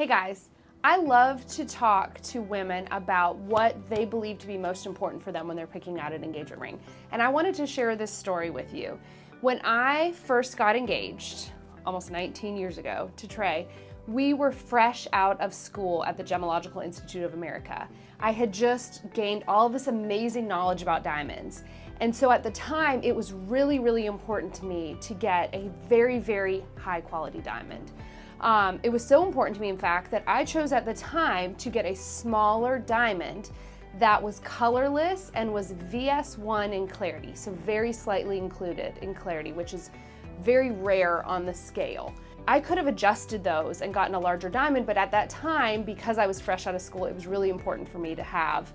Hey guys, I love to talk to women about what they believe to be most important for them when they're picking out an engagement ring. And I wanted to share this story with you. When I first got engaged, almost 19 years ago, to Trey, we were fresh out of school at the Gemological Institute of America. I had just gained all of this amazing knowledge about diamonds. And so at the time, it was really, really important to me to get a very, very high quality diamond. It was so important to me, in fact, that I chose at the time to get a smaller diamond that was colorless and was VS1 in clarity, so very slightly included in clarity, which is very rare on the scale. I could have adjusted those and gotten a larger diamond, but at that time, because I was fresh out of school, it was really important for me to have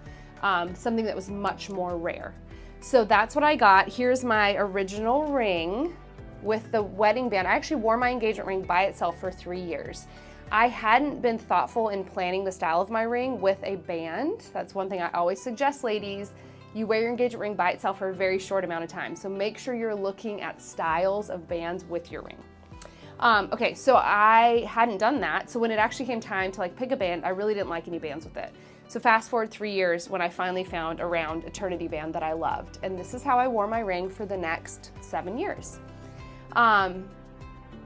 something that was much more rare. So that's what I got. Here's my original ring with the wedding band. I actually wore my engagement ring by itself for 3 years. I hadn't been thoughtful in planning the style of my ring with a band. That's one thing I always suggest, ladies. You wear your engagement ring by itself for a very short amount of time. So make sure you're looking at styles of bands with your ring. Okay, so I hadn't done that. So when it actually came time to pick a band, I really didn't like any bands with it. So fast forward 3 years when I finally found a round eternity band that I loved. And this is how I wore my ring for the next 7 years.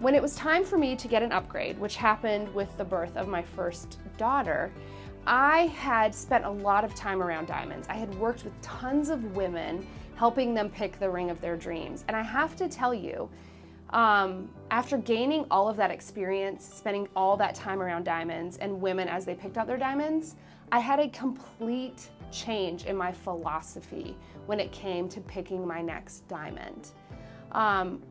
When it was time for me to get an upgrade, which happened with the birth of my first daughter, I had spent a lot of time around diamonds. I had worked with tons of women, helping them pick the ring of their dreams. And I have to tell you, after gaining all of that experience, spending all that time around diamonds and women as they picked out their diamonds, I had a complete change in my philosophy when it came to picking my next diamond.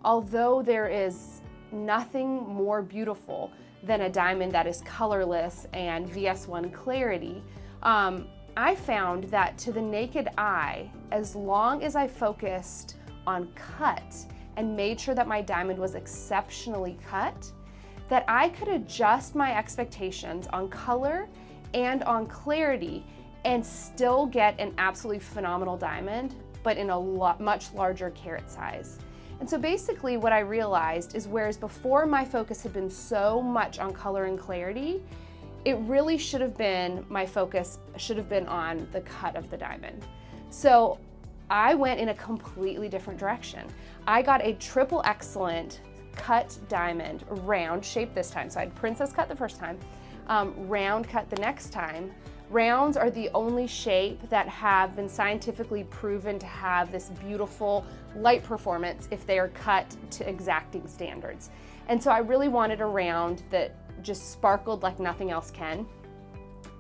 Although there is nothing more beautiful than a diamond that is colorless and VS1 clarity, I found that to the naked eye, as long as I focused on cut and made sure that my diamond was exceptionally cut, that I could adjust my expectations on color and on clarity and still get an absolutely phenomenal diamond, but in a much larger carat size. And so basically what I realized is, whereas before my focus had been so much on color and clarity, it really should have been, my focus should have been on the cut of the diamond. So I went in a completely different direction. I got a triple excellent cut diamond, round shape this time. So I had princess cut the first time, round cut the next time. Rounds are the only shape that have been scientifically proven to have this beautiful light performance if they are cut to exacting standards. And so I really wanted a round that just sparkled like nothing else can.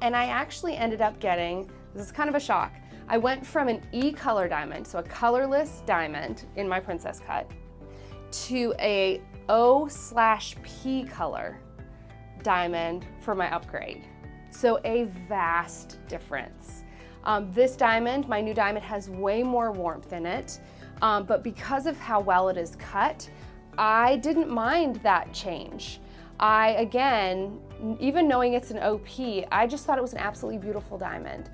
And I actually ended up getting, this is kind of a shock, I went from an E color diamond, so a colorless diamond in my princess cut, to a O/P color diamond for my upgrade. So a vast difference. This diamond, my new diamond, has way more warmth in it, but because of how well it is cut, I didn't mind that change. Again, even knowing it's an OP, I just thought it was an absolutely beautiful diamond.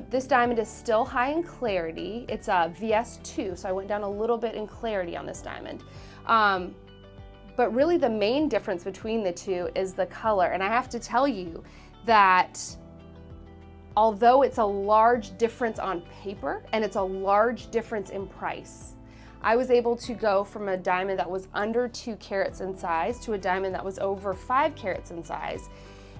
This diamond is still high in clarity. It's a VS2, so I went down a little bit in clarity on this diamond. But really the main difference between the two is the color. And I have to tell you that although it's a large difference on paper and it's a large difference in price, I was able to go from a diamond that was under 2 carats in size to a diamond that was over 5 carats in size.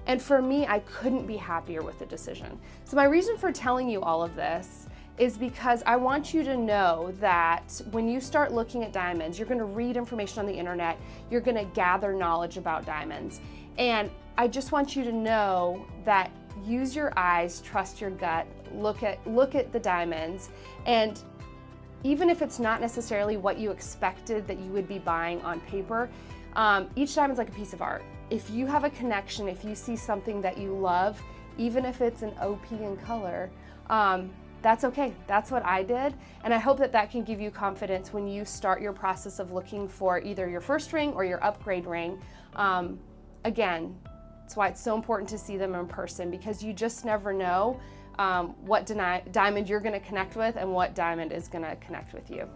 And for me, I couldn't be happier with the decision. So my reason for telling you all of this is because I want you to know that when you start looking at diamonds, you're gonna read information on the internet, you're gonna gather knowledge about diamonds. And I just want you to know that use your eyes, trust your gut, look at the diamonds, and even if it's not necessarily what you expected that you would be buying on paper, each diamond's like a piece of art. If you have a connection, if you see something that you love, even if it's an OP in color, that's okay. That's what I did. And I hope that that can give you confidence when you start your process of looking for either your first ring or your upgrade ring. Again, that's why it's so important to see them in person, because you just never know what diamond you're going to connect with and what diamond is going to connect with you.